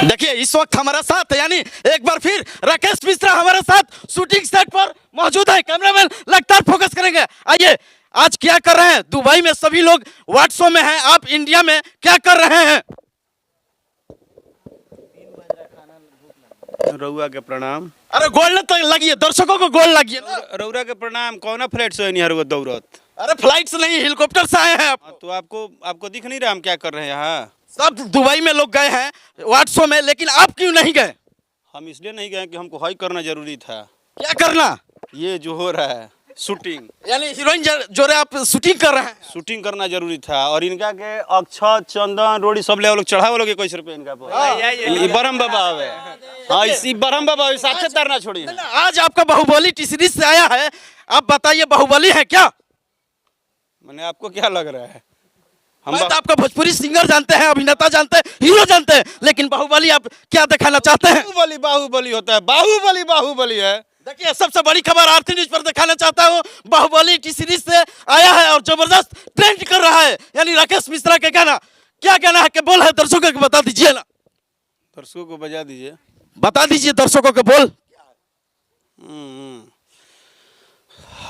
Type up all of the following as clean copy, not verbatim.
देखिए इस वक्त हमारे साथ यानी एक बार फिर राकेश मिश्रा हमारे साथ शूटिंग सेट पर मौजूद है। कैमरामैन लगातार फोकस करेंगे। आइए आज क्या कर रहे हैं? दुबई में सभी लोग व्हाट्सएप में हैं, आप इंडिया में क्या कर रहे हैं? रउआ के प्रणाम। अरे गोल न तो लगिए, दर्शकों को गोल लगिए ना। रउरा के प्रणाम। कौन फ्लाइट से नहीं हर दौड़त? अरे फ्लाइट से नहीं, हेलीकॉप्टर से आए हैं आप। तो आपको दिख नहीं रहा हम क्या कर रहे हैं यहाँ? सब दुबई में लोग गए हैं व्हाट्सएप में, लेकिन आप क्यों नहीं गए? हम इसलिए नहीं गए कि हमको हाई करना जरूरी था। क्या करना? ये जो हो रहा है शूटिंग, यानी हीरोइन जो रे आप शूटिंग कर रहे हैं। शूटिंग करना जरूरी था। और इनका के अक्षत चंदन रोड़ी सब ले लोग चढ़ावे लोग 21 रुपये इनका पर। ब्रह्म बाबा हवे। हाँ इसी ब्रह्म बाबा साक्षात तरना छोड़ी। आज आपका बाहुबली टी सीरीज से आया है, आप बताइए बाहुबली है क्या? मैंने आपको क्या लग रहा है? हम तो आपका भोजपुरी सिंगर जानते हैं, अभिनेता जानते हैं, हीरो जानते हैं, लेकिन बाहुबली आप क्या दिखाना चाहते हैं? बाहुबली बाहुबली होता है, बाहुबली बाहुबली है। देखिए सबसे बड़ी खबर आरती न्यूज पर दिखाना चाहता हूँ, बाहुबली टी सीरीज से आया है और जबरदस्त ट्रेंड कर रहा है। यानी राकेश मिश्रा के गाना क्या कहना है कि बोल है दर्शकों को बता दीजिए ना। दर्शकों को बजा दीजिए, बता दीजिए दर्शकों को बोल।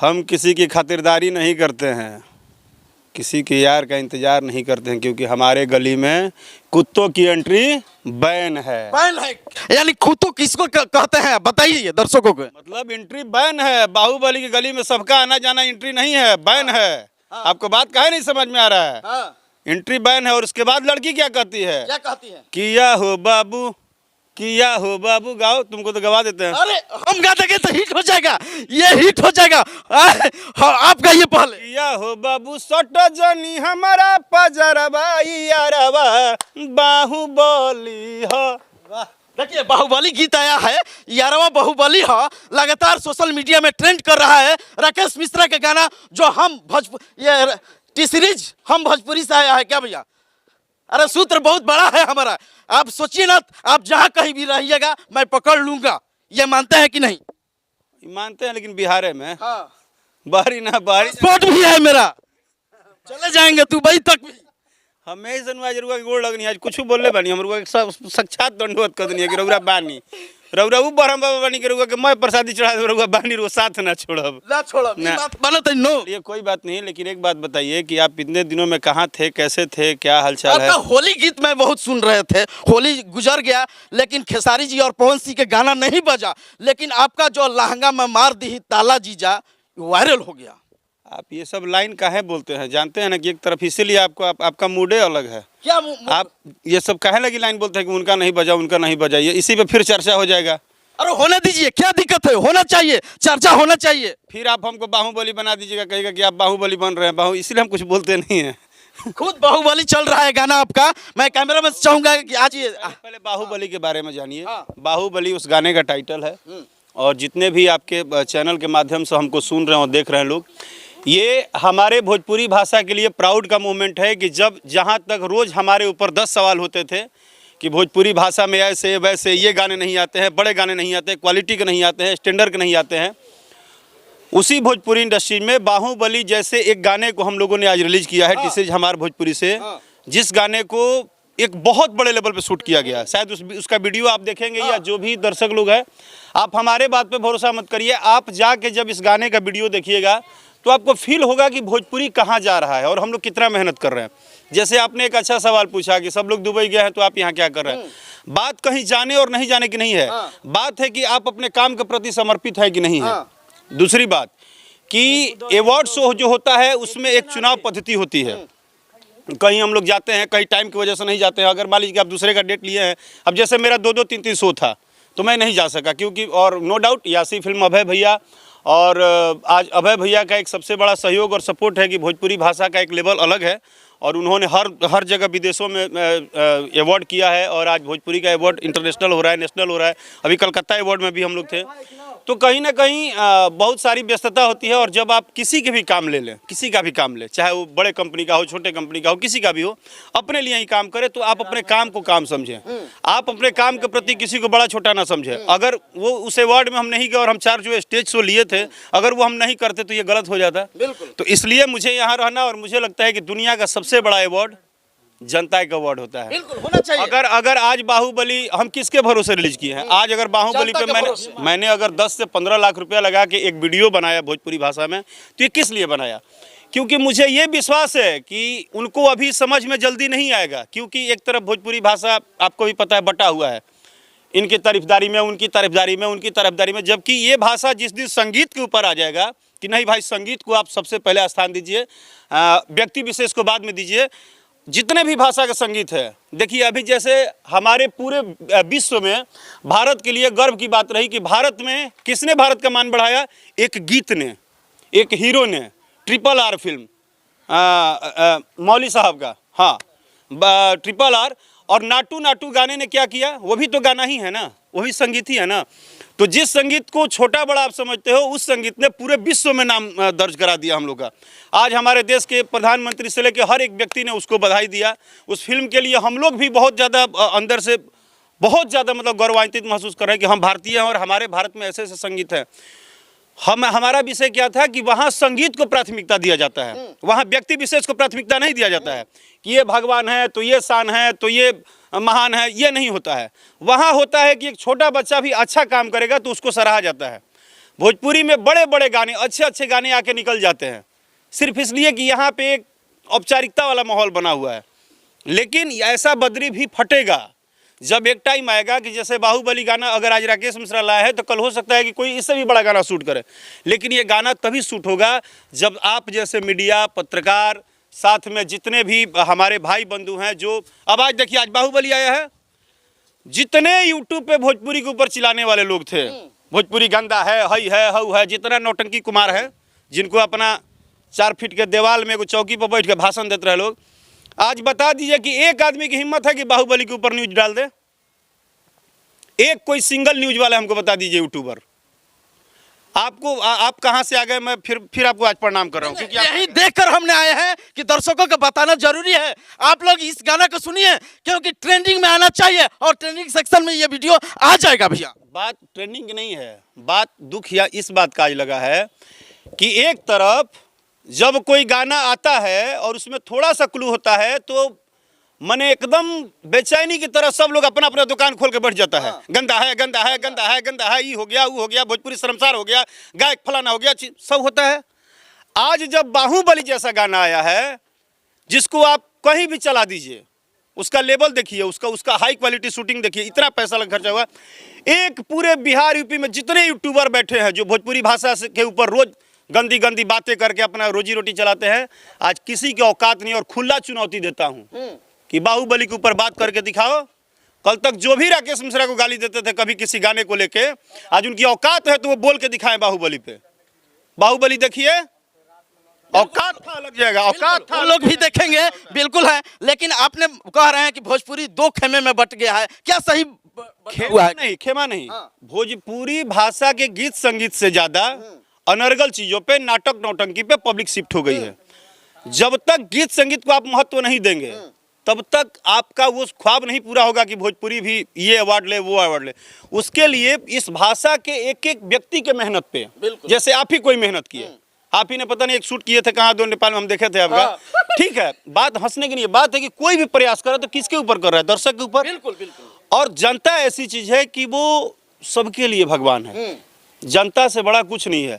हम किसी की खातिरदारी नहीं करते हैं, किसी के यार का इंतजार नहीं करते हैं, क्योंकि हमारे गली में कुत्तों की एंट्री बैन है। बैन है यानी कुत्तों किसको कहते हैं बताइए दर्शकों को। मतलब एंट्री बैन है। बाहुबली की गली में सबका आना जाना एंट्री नहीं है, बैन है। आपको बात काहे नहीं समझ में आ रहा है? एंट्री बैन है। और उसके बाद लड़की क्या कहती है? क्या कहती है? किया हो बाबू, किया हो बाबू। गाओ, तुमको तो गवा देते हैं। अरे हम गा देंगे तो हिट हो जाएगा, ये हिट हो जाएगा। आप गाइए पहले। किया हो बाबू सट जनी हमारा पजरबा यारबा बाहुबली हो। देखिए बाहुबली गीत आया है, यारवा बाहुबली हो, लगातार सोशल मीडिया में ट्रेंड कर रहा है। राकेश मिश्रा के गाना जो हम ये टी सीरीज हम भोजपुरी से आया है क्या भैया? अरे सूत्र बहुत बड़ा है हमारा, आप सोचिए ना, आप जहाँ कहीं भी रहिएगा मैं पकड़ लूंगा। ये मानते हैं कि नहीं? मानते हैं, लेकिन बिहार में बाहरी ना बाहरी स्पॉट भी है मेरा, चले जाएंगे दुबई तक भी। हमें जनवा जरूर की गोड़ लगनी। आज कुछ बोलले बानी हम साक्षात दंडवत कर देनी है कि रउरा बानी, रउरा उ ब्रह्म बाबा बानी के रउरा के मैं प्रसादी चढ़ा दे, रउरा बानी रो साथ ना छोड़ब ना छोड़ब ना। बात मानत है नो? ये कोई बात नहीं, लेकिन एक बात बताइए कि आप इतने दिनों में कहाँ थे, कैसे थे, क्या हालचाल है? आपका होली गीत में बहुत सुन रहे थे, होली गुजर गया, लेकिन खेसारी जी और पवन सिंह के गाना नहीं बजा, लेकिन आपका जो लहंगा में मार दी ताला जीजा वायरल हो गया। आप ये सब लाइन काहे बोलते हैं? जानते हैं ना कि एक तरफ इसीलिए आपका मूडे अलग है। क्या आप ये सब काहे लगी लाइन बोलते हैं कि उनका नहीं बजा, उनका नहीं बजा? ये इसी पे फिर चर्चा हो जाएगा। अरे होने दीजिए, क्या दिक्कत है? होना चाहिए, चर्चा होना चाहिए। फिर आप हमको बाहुबली बना दीजिएगा, कहेगा कि आप बाहुबली बन रहे हैं। इसलिए हम कुछ बोलते नहीं हैं। खुद बाहुबली चल रहा है गाना आपका। मैं कैमरा में चाहूंगा कि आज ये पहले बाहुबली के बारे में जानिए। बाहुबली उस गाने का टाइटल है। और जितने भी आपके चैनल के माध्यम से हमको सुन रहे हैं और देख रहे हैं लोग, ये हमारे भोजपुरी भाषा के लिए प्राउड का मोमेंट है कि जब जहाँ तक रोज़ हमारे ऊपर 10 सवाल होते थे कि भोजपुरी भाषा में ऐसे वैसे ये गाने नहीं आते हैं, बड़े गाने नहीं आते, क्वालिटी के नहीं आते हैं, स्टैंडर्ड के नहीं आते हैं, उसी भोजपुरी इंडस्ट्री में बाहुबली जैसे एक गाने को हम लोगों ने आज रिलीज किया है टी सीरीज हमारे भोजपुरी से, जिस गाने को एक बहुत बड़े लेवल पे शूट किया गया। शायद उसका वीडियो आप देखेंगे या जो भी दर्शक लोग हैं, आप हमारे बात पे भरोसा मत करिए, आप जाके जब इस गाने का वीडियो देखिएगा तो आपको फील होगा कि भोजपुरी कहाँ जा रहा है और हम लोग कितना मेहनत कर रहे हैं। जैसे आपने एक अच्छा सवाल पूछा कि सब लोग दुबई गए हैं तो आप यहाँ क्या कर रहे हैं। बात कहीं जाने और नहीं जाने की नहीं है, बात है कि आप अपने काम के प्रति समर्पित है कि नहीं है। दूसरी बात कि अवार्ड शो जो होता है उसमें एक चुनाव पद्धति होती है। कहीं हम लोग जाते हैं, कहीं टाइम की वजह से नहीं जाते हैं। अगर मान लीजिए आप दूसरे का डेट लिए हैं, अब जैसे मेरा 2-2, 3-3 शो था तो मैं नहीं जा सका, क्योंकि और नो डाउट यासी फिल्म अभय भैया और आज अभय भैया का एक सबसे बड़ा सहयोग और सपोर्ट है कि भोजपुरी भाषा का एक लेवल अलग है और उन्होंने हर जगह विदेशों में अवार्ड किया है और आज भोजपुरी का अवार्ड इंटरनेशनल हो रहा है, नेशनल हो रहा है। अभी कलकत्ता अवार्ड में भी हम लोग थे। तो कहीं ना कहीं बहुत सारी व्यस्तता होती है और जब आप किसी के भी काम ले लें, किसी का भी काम लें, चाहे वो बड़े कंपनी का हो, छोटे कंपनी का हो, किसी का भी हो, अपने लिए ही काम करें तो आप अपने काम को काम समझें। आप अपने काम के प्रति किसी को बड़ा छोटा ना समझें। अगर वो उस अवार्ड में हम नहीं गए और हम 4 जो स्टेज शो लिए थे, अगर वो हम नहीं करते तो ये गलत हो जाता। तो इसलिए मुझे यहाँ रहना और मुझे लगता है कि दुनिया का सबसे बड़ा अवार्ड जनता का अवार्ड होता है। बिल्कुल होना चाहिए। अगर आज बाहुबली हम किसके भरोसे रिलीज किए हैं, आज अगर बाहुबली पे मैंने अगर 10 से 15 लाख रुपया लगा के एक वीडियो बनाया भोजपुरी भाषा में, तो ये किस लिए बनाया? क्योंकि मुझे ये विश्वास है कि उनको अभी समझ में जल्दी नहीं आएगा, क्योंकि एक तरफ भोजपुरी भाषा आपको भी पता है बटा हुआ है, इनकी तारीफदारी में, उनकी तारीफदारी में, उनकी तारीफदारी में। जबकि ये भाषा जिस दिन संगीत के ऊपर आ जाएगा कि नहीं भाई संगीत को आप सबसे पहले स्थान दीजिए, व्यक्ति विशेष को बाद में दीजिए, जितने भी भाषा का संगीत है। देखिए अभी जैसे हमारे पूरे विश्व में भारत के लिए गर्व की बात रही कि भारत में किसने भारत का मान बढ़ाया? एक गीत ने, एक हीरो ने, RRR फिल्म मौली साहब का, हाँ RRR। और नाटू नाटू गाने ने क्या किया? वो भी तो गाना ही है ना, वो भी संगीत ही है ना। तो जिस संगीत को छोटा बड़ा आप समझते हो, उस संगीत ने पूरे विश्व में नाम दर्ज करा दिया हम लोग का। आज हमारे देश के प्रधानमंत्री से लेकर हर एक व्यक्ति ने उसको बधाई दिया। उस फिल्म के लिए हम लोग भी बहुत ज़्यादा अंदर से बहुत ज़्यादा मतलब गौरवान्वित महसूस कर रहे हैं कि हम भारतीय हैं और हमारे भारत में ऐसे ऐसे संगीत है। हमारा विषय क्या था कि वहाँ संगीत को प्राथमिकता दिया जाता है, वहाँ व्यक्ति विशेष को प्राथमिकता नहीं दिया जाता है कि ये भगवान है तो ये शान है तो ये महान है, ये नहीं होता है। वहाँ होता है कि एक छोटा बच्चा भी अच्छा काम करेगा तो उसको सराहा जाता है। भोजपुरी में बड़े बड़े गाने, अच्छे अच्छे गाने आके निकल जाते हैं, सिर्फ इसलिए कि यहाँ पे एक औपचारिकता वाला माहौल बना हुआ है। लेकिन ऐसा बदरी भी फटेगा जब एक टाइम आएगा कि जैसे बाहुबली गाना अगर आज राकेश मिश्रा लाया है तो कल हो सकता है कि कोई इससे भी बड़ा गाना शूट करे। लेकिन ये गाना तभी शूट होगा जब आप जैसे मीडिया, पत्रकार, साथ में जितने भी हमारे भाई बंधु हैं जो अब आज देखिए आज बाहुबली आया है, जितने यूट्यूब पे भोजपुरी के ऊपर चिल्लाने वाले लोग थे, भोजपुरी गंदा है, हई है, हऊ है, जितना नौटंकी कुमार है, जिनको अपना 4 फीट के दीवार में चौकी पर बैठ के भाषण देते रहे लोग, आज बता दीजिए कि एक आदमी की हिम्मत है कि बाहुबली के ऊपर न्यूज डाल दे? एक कोई सिंगल न्यूज वाला हमको बता दीजिए यूट्यूबर। आपको आप कहां से आ गए? मैं फिर आपको आज प्रणाम कर रहा हूं, क्योंकि यही देखकर हमने आए हैं कि दर्शकों को बताना जरूरी है। आप लोग इस गाना को सुनिए क्योंकि ट्रेंडिंग में आना चाहिए और ट्रेंडिंग सेक्शन में ये वीडियो आ जाएगा भैया। बात ट्रेंडिंग की नहीं है, बात दुख या इस बात का आज लगा है कि एक तरफ जब कोई गाना आता है और उसमें थोड़ा सा क्लू होता है तो मने एकदम बेचैनी की तरह सब लोग अपना अपना दुकान खोल के बैठ जाता है। गंदा है, गंदा है, गंदा है, गंदा है, ये हो गया, वो हो गया, भोजपुरी शर्मसार हो गया, गायक फलाना हो गया, सब होता है। आज जब बाहुबली जैसा गाना आया है जिसको आप कहीं भी चला दीजिए, उसका लेवल देखिए, उसका हाई क्वालिटी शूटिंग देखिए, इतना पैसा लग खर्चा हुआ। एक पूरे बिहार यूपी में जितने यूट्यूबर बैठे हैं जो भोजपुरी भाषा के ऊपर रोज गंदी गंदी बातें करके अपना रोजी रोटी चलाते हैं, आज किसी की औकात नहीं। और खुला चुनौती देता हूं कि बाहुबली के ऊपर बात करके दिखाओ। कल तक जो भी राकेश मिश्रा को गाली देते थे कभी किसी गाने को लेके, आज उनकी औकात है तो वो बोल के दिखाएं बाहुबली पे। बाहुबली देखिए, औकात था लग जाएगा, औकात था, लोग भी देखेंगे, बिल्कुल है। लेकिन आपने कह रहे हैं कि भोजपुरी 2 खेमे में बट गया है, क्या सही हुआ है? नहीं, खेमा नहीं। भोजपुरी भाषा के गीत संगीत से ज्यादा अनर्गल चीजों पे, नाटक नौटंकी पे पब्लिक शिफ्ट हो गई है। जब तक गीत संगीत को आप महत्व नहीं देंगे तब तक आपका वो ख्वाब नहीं पूरा होगा कि भोजपुरी भी ये अवार्ड ले, वो अवार्ड ले। उसके लिए इस भाषा के एक एक व्यक्ति के मेहनत पे, जैसे आप ही कोई मेहनत किए, आप ही ने पता नहीं एक शूट किए थे कहाँ, दो नेपाल में हम देखे थे आपका। ठीक है, बात हंसने की नहीं है, बात है कि कोई भी प्रयास करे तो किसके ऊपर कर रहा है? दर्शक के ऊपर। बिल्कुल बिल्कुल। और जनता ऐसी चीज है कि वो सबके लिए भगवान है, जनता से बड़ा कुछ नहीं है।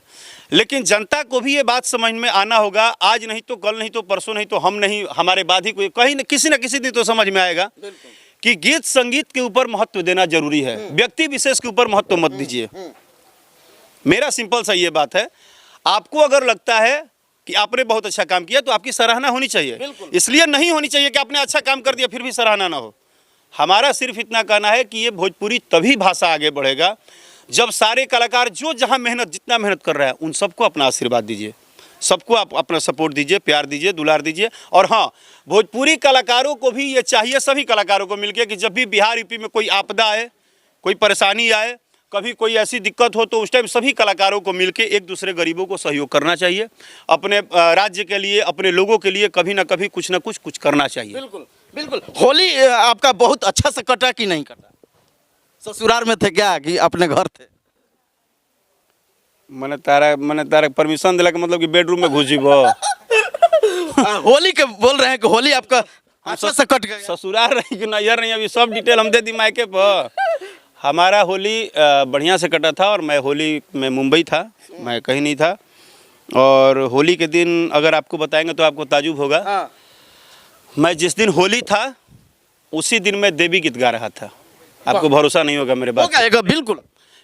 लेकिन जनता को भी ये बात समझ में आना होगा, आज नहीं तो कल, नहीं तो परसों, नहीं तो हम नहीं, हमारे बाद ही कोई कहीं न किसी दिन तो समझ में आएगा कि गीत संगीत के ऊपर महत्व देना जरूरी है, व्यक्ति विशेष के ऊपर महत्व मत दीजिए। मेरा सिंपल सा ये बात है। आपको अगर लगता है कि आपने बहुत अच्छा काम किया तो आपकी सराहना होनी चाहिए, इसलिए नहीं होनी चाहिए कि आपने अच्छा काम कर दिया फिर भी सराहना ना हो। हमारा सिर्फ इतना कहना है कि ये भोजपुरी तभी भाषा आगे बढ़ेगा जब सारे कलाकार जो जहां जितना मेहनत कर रहा है उन सबको अपना आशीर्वाद दीजिए, सबको आप अपना सपोर्ट दीजिए, प्यार दीजिए, दुलार दीजिए। और हाँ, भोजपुरी कलाकारों को भी ये चाहिए, सभी कलाकारों को मिलकर, कि जब भी बिहार यूपी में कोई आपदा आए, कोई परेशानी आए, कभी कोई ऐसी दिक्कत हो, तो उस टाइम सभी कलाकारों को मिलके एक दूसरे गरीबों को सहयोग करना चाहिए। अपने राज्य के लिए, अपने लोगों के लिए कभी ना कभी कुछ ना कुछ करना चाहिए। बिल्कुल बिल्कुल। होली आपका बहुत अच्छा से कटा कि नहीं कटा? ससुराल में थे क्या कि अपने घर थे? मैंने तारा परमिशन दिला के मतलब कि बेडरूम में घुस जीबो। होली के बोल रहे हैं कि होली आपका हम अच्छा से कट गए। ससुराल रही कि नैहर नहीं, अभी सब डिटेल हम दे दी मायके पर। हमारा होली बढ़िया से कटा था और मैं होली में मुंबई था, मैं कहीं नहीं था। और होली के दिन अगर आपको बताएंगे तो आपको ताजुब होगा। हाँ। मैं जिस दिन होली था उसी दिन मैं देवी गीत गा रहा था। आपको भरोसा नहीं होगा मेरे बात, होगा बिल्कुल,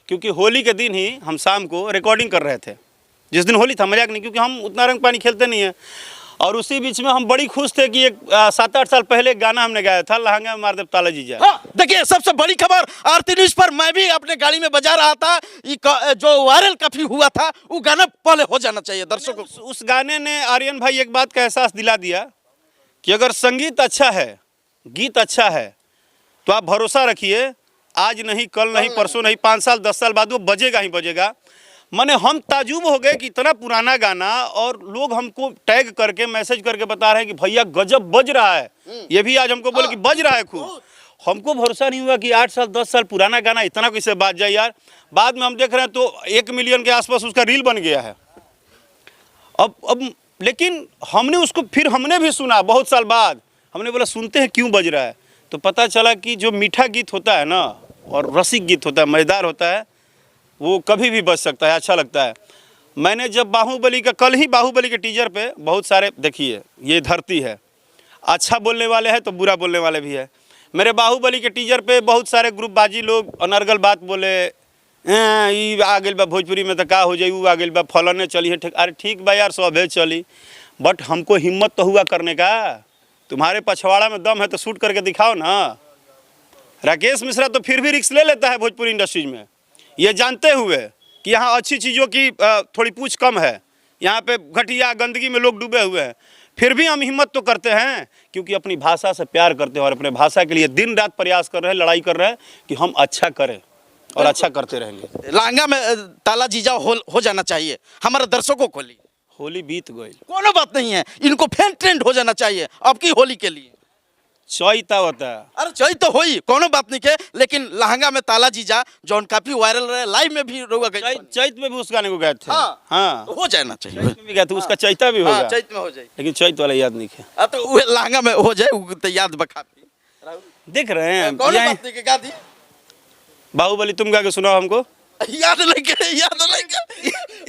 क्योंकि होली के दिन ही हम शाम को रिकॉर्डिंग कर रहे थे। जिस दिन होली था, मजाक नहीं, क्योंकि हम उतना रंग पानी खेलते नहीं हैं। और उसी बीच में हम बड़ी खुश थे कि एक 7-8 साल पहले एक गाना हमने गाया था, लहंगा में मार दे ताला जीजा। हाँ, देखिए सबसे बड़ी खबर आरती न्यूज पर मैं भी अपने गाड़ी में बजा रहा था। जो वायरल काफी हुआ था वो गाना पहले हो जाना चाहिए दर्शकों को। उस गाने ने आर्यन भाई एक बात का एहसास दिला दिया कि अगर संगीत अच्छा है, गीत अच्छा है, तो आप भरोसा रखिए, आज नहीं, कल नहीं, परसों नहीं, 5 साल 10 साल बाद वो बजेगा ही बजेगा। माने हम ताजुब हो गए कि इतना पुराना गाना, और लोग हमको टैग करके मैसेज करके बता रहे हैं कि भैया गजब बज रहा है। ये भी आज हमको बोले कि बज रहा है खूब। हमको भरोसा नहीं हुआ कि 8 साल 10 साल पुराना गाना इतना कैसे बाज जाए यार। बाद में हम देख रहे हैं तो 1 मिलियन के आसपास उसका रील बन गया है। अब लेकिन हमने भी सुना बहुत साल बाद। हमने बोला सुनते हैं क्यों बज रहा है, तो पता चला कि जो मीठा गीत होता है ना और रसिक गीत होता है, मज़ेदार होता है, वो कभी भी बज सकता है, अच्छा लगता है। मैंने जब बाहुबली का, कल ही बाहुबली के टीजर पे बहुत सारे, देखिए ये धरती है, अच्छा बोलने वाले हैं तो बुरा बोलने वाले भी है। मेरे बाहुबली के टीजर पे बहुत सारे ग्रुपबाजी लोग अनर्गल बात बोले, ई आ गई बा भोजपुरी में तो का हो जाए, वो आ गई बा फलाने चली है। अरे ठीक बा यार, सब चली, बट हमको हिम्मत तो हुआ करने का। तुम्हारे पछवाड़ा में दम है तो शूट करके दिखाओ ना। राकेश मिश्रा तो फिर भी रिस्क ले लेता है भोजपुरी इंडस्ट्रीज में, ये जानते हुए कि यहाँ अच्छी चीज़ों की थोड़ी पूछ कम है, यहाँ पे घटिया गंदगी में लोग डूबे हुए हैं, फिर भी हम हिम्मत तो करते हैं क्योंकि अपनी भाषा से प्यार करते हैं और अपने भाषा के लिए दिन रात प्रयास कर रहे हैं, लड़ाई कर रहे हैं कि हम अच्छा करें और अच्छा करते रहेंगे। लहंगा में ताला जीजा हो जाना चाहिए हमारे दर्शकों को लिए। होली बीत गई, कोनो बात नहीं है, इनको फैन ट्रेंड हो जाना चाहिए अब की होली के लिए। चौता होता है, अरे चोई तो होई, कोनो बात नहीं के, लेकिन लहंगा में ताला जीजा जौन काफी वायरल रहे, लाइव में भी रोगा गई। चैत में भी उस गाने को गए थे। हाँ, हो जाना चाहिए, चैत में भी गए थे, उसका चैता भी होगा। चैत में हो जाए, लेकिन चैत वाला याद नहीं है। तो वो लहंगा में हो जाए, वो तो याद बकाफी देख रहे हैं। कोनो बात नहीं के गा दी। बाहुबली तुम गा के सुनाओ हमको। याद नहीं के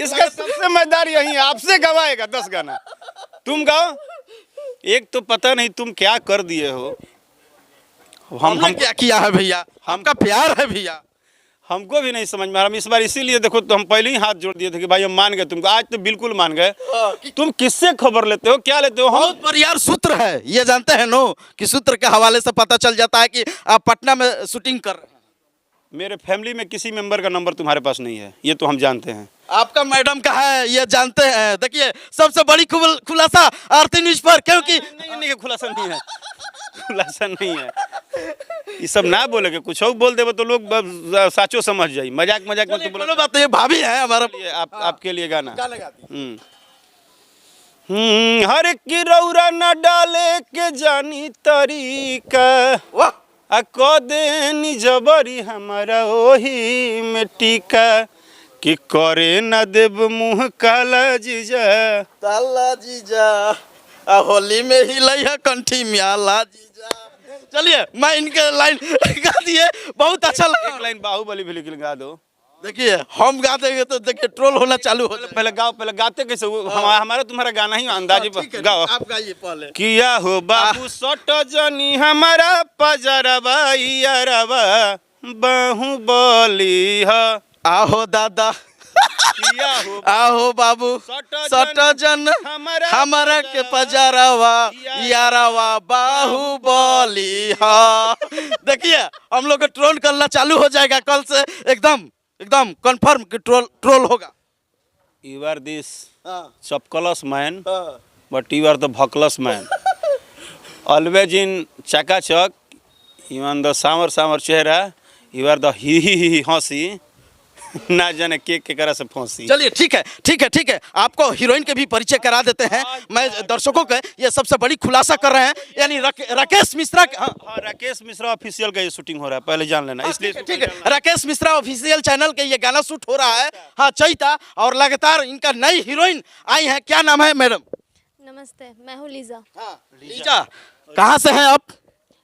इसका सबसे मजेदार यही है, आपसे गवाएगा 10 गाना, तुम गाओ। एक तो पता नहीं तुम क्या कर दिए हो। हम क्या किया है भैया, हमका प्यार है भैया, हमको भी नहीं समझ में आ रहा। इस बार इसीलिए देखो तो हम पहले ही हाथ जोड़ दिए थे कि भाई हम मान गए तुमको, आज तो बिल्कुल मान गए। तुम किससे खबर लेते हो, क्या लेते हो? बहुत परिवार सूत्र है, ये जानते हैं नो कि सूत्र के हवाले से पता चल जाता है कि आप पटना में शूटिंग कर रहे हैं। मेरे फैमिली में किसी मेंबर का नंबर तुम्हारे पास नहीं है, ये तो हम जानते हैं। आपका मैडम का है, ये जानते हैं। देखिए सबसे बड़ी खुलासा आरती न्यूज पर, क्योंकि नहीं खुलासा नहीं है, खुलासा नहीं है, ये सब ना बोले के कुछ और बोल देबो तो लोग साचो समझ जाई। मजाक में तो बोलो बात, ये भाभी है हमारा, आपके लिए गाना हर एक की रौरा न डाले के जानी तरीका, वाह, आ को देनी जबरी हमारा ओही में टीका, कि करे न देव मुँह काला जीजा, ताला जीजा होली में ही लइहा कंठी म्याला जीजा। चलिए मैं इनके लाइन गा दिए, बहुत अच्छा लगा। एक लाइन बाहुबली भी लिख गा दो। देखिए हम गा देंगे तो देखिए ट्रोल होना चालू हो जाएगा। पहले गाओ, पहले गाते कैसे? हमारा तुम्हारा गाना ही अंदाजे पर गाओ। आप गाइए पहले। किया हो बाबू सट जनी हमारा पजरबा यारबा बाहुबली ह, आहो दादा किया हो आहो बाबू सट जन हमारा के पजरवा यारवा बाहुबली हा। देखिए हम लोग को ट्रोल करना चालू हो जाएगा कल से, एकदम कंफर्म कि ट्रोल होगा। You are this chapkalous man, but you are the bhakless man. Always in chakachak, even the summer चेहरा, you are the ही हंसी, ना जाने के करा से फांसी। चलिए ठीक है, आपको हीरोइन के भी परिचय करा देते हैं। मैं दर्शकों के ये सबसे बड़ी खुलासा कर रहे हैं, यानी राकेश मिश्रा। हाँ, राकेश मिश्रा ऑफिशियल का ये शूटिंग हो रहा है, पहले जान लेना। इसलिए ठीक है, राकेश मिश्रा ऑफिशियल चैनल के ये गाना शूट हो रहा है। हाँ चैता, और लगातार इनका नई हीरोइन आई है, क्या नाम है मैडम? नमस्ते, मैं हूँ लीजा। लीजा, कहाँ से हैं आप?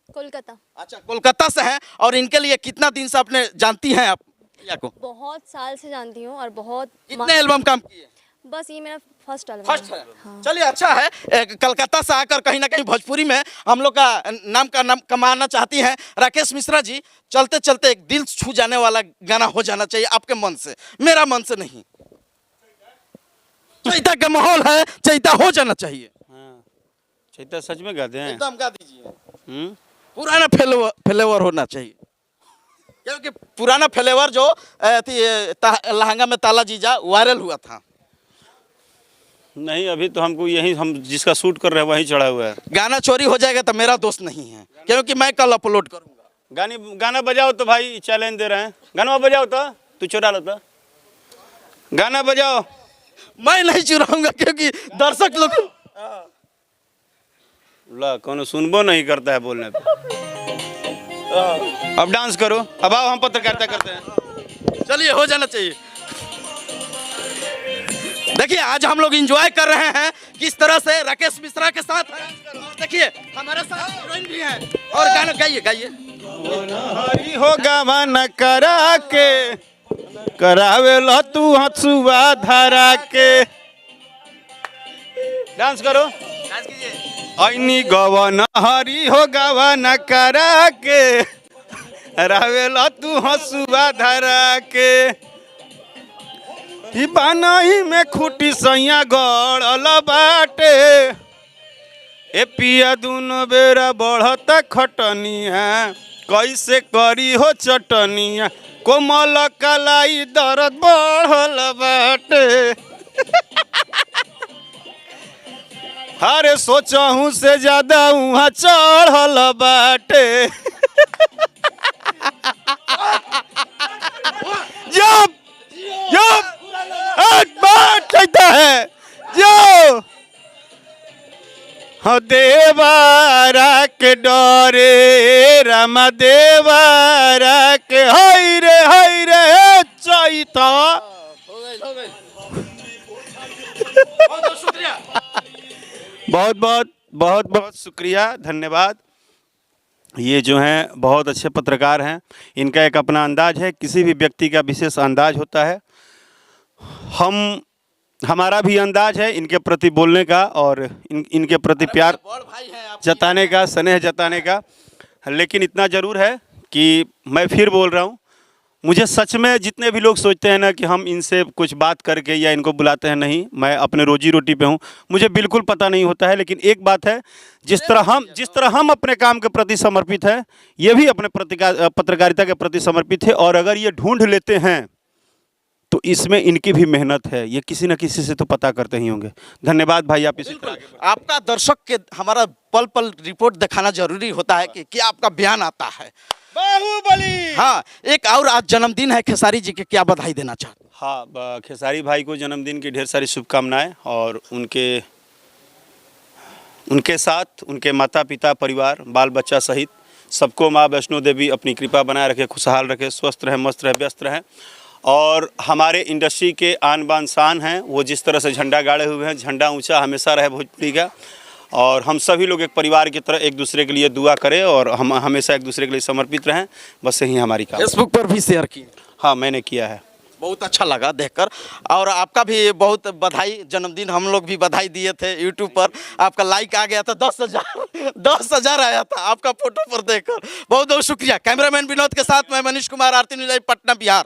कोलकाता। अच्छा, कोलकाता से हैं। और इनके लिए कितना दिन से आपने जानती हैं आप प्रिया को? बहुत साल से जानती हूँ और बहुत कितने एल्बम काम किए? बस ये मेरा फर्स्ट एल्बम फर्स्ट है। चलिए, अच्छा है। कलकत्ता से आकर कहीं ना कहीं भोजपुरी में हम लोग का नाम कमाना चाहती हैं। राकेश मिश्रा जी, चलते चलते एक दिल छू जाने वाला गाना हो जाना चाहिए आपके मन से, मेरा मन से नहीं। चैता का माहौल है, चैता हो जाना चाहिए। हाँ, चैता सच में गाते हैं? एकदम गा दीजिए। हम्म। पुराना फ्लेवर होना चाहिए, क्योंकि पुराना फ्लेवर जो लहंगा में ताला जीजा वायरल हुआ था। नहीं, अभी तो हमको यही, हम जिसका शूट कर रहे हैं वही चढ़ा हुआ है। गाना चोरी हो जाएगा तो मेरा दोस्त नहीं है, क्योंकि मैं कल अपलोड करूंगा। गाना बजाओ तो भाई, चैलेंज दे रहे हैं। गाना बजाओ तो तू चुरा लो तो। गाना बजाओ। मैं नहीं चुराऊंगा, क्योंकि दर्शक लोग ला कौन सुनबो नहीं करता है बोलने पे। अब डांस करो, अब आओ, हम पत्रकारिता करते हैं। चलिए, हो जाना चाहिए। देखिए, आज हम लोग एंजॉय कर रहे हैं किस तरह से राकेश मिश्रा के साथ हैं। और देखिए, हमारे साथ हीरोइन भी हैं। और गाना गाइए गाइए। हरी हो गावा न करा के, करावे लो तू हंसुआ धरा के। डांस करो, डांस कीजिए। ऐनी गवन हरी हो गवा न करा के, रावेला तू हंसुआ धरा के। ही बनाई में खुटी सैया गड़ल बाटे, ए पिया दुनो बेरा बढ़ता खटनिया, कैसे करी हो चटनिया, कोमल कलाई दर्द बढ़ल बाटे। अरे सोचहूँ से ज्यादा वहाँ चढ़ल बाटे। जब जब एक बात कहता है जो हाँ देवारा के डरे रामा देवारा के हाय रे चैता। बहुत शुक्रिया। बहुत बहुत शुक्रिया, धन्यवाद। ये जो हैं बहुत अच्छे पत्रकार हैं। इनका एक अपना अंदाज है, किसी भी व्यक्ति का विशेष अंदाज होता है। हमारा भी अंदाज है इनके प्रति बोलने का और इनके प्रति प्यार जताने का, स्नेह जताने का। लेकिन इतना ज़रूर है कि मैं फिर बोल रहा हूँ, मुझे सच में जितने भी लोग सोचते हैं ना कि हम इनसे कुछ बात करके या इनको बुलाते हैं, नहीं, मैं अपने रोजी रोटी पे हूँ, मुझे बिल्कुल पता नहीं होता है। लेकिन एक बात है, जिस तरह हम अपने काम के प्रति समर्पित है, ये भी अपने पत्रकारिता के प्रति समर्पित है। और अगर ये ढूंढ लेते हैं तो इसमें इनकी भी मेहनत है, ये किसी न किसी से तो पता करते ही होंगे। धन्यवाद भाई, आप इसी तरह आपका दर्शक के हमारा पल पल रिपोर्ट दिखाना जरूरी होता है कि क्या आपका बयान आता है। बाहुबली। हाँ, एक और आज जन्मदिन है खेसारी जी के, क्या बधाई देना चाहते? हाँ, खेसारी भाई को जन्मदिन की ढेर सारी शुभकामनाएं। और उनके साथ उनके माता पिता, परिवार, बाल बच्चा सहित सबको माँ वैष्णो देवी अपनी कृपा बनाए रखे, खुशहाल रखे, स्वस्थ रहे, मस्त रहे, व्यस्त रहें। और हमारे इंडस्ट्री के आन बान शान हैं, वो जिस तरह से झंडा गाड़े हुए हैं, झंडा ऊंचा हमेशा रहे भोजपुरी का। और हम सभी लोग एक परिवार की तरह एक दूसरे के लिए दुआ करें और हम हमेशा एक दूसरे के लिए समर्पित रहें, बस यही हमारी काम। फेसबुक पर भी शेयर किए? हाँ, मैंने किया है। बहुत अच्छा लगा देखकर। और आपका भी बहुत बधाई, जन्मदिन हम लोग भी बधाई दिए थे यूट्यूब पर। आपका लाइक आ गया था 10,000 आया था आपका फोटो पर देखकर। बहुत बहुत शुक्रिया। कैमरामैन विनोद के साथ मैं मनीष कुमार, आरती न्यूज़, पटना, बिहार।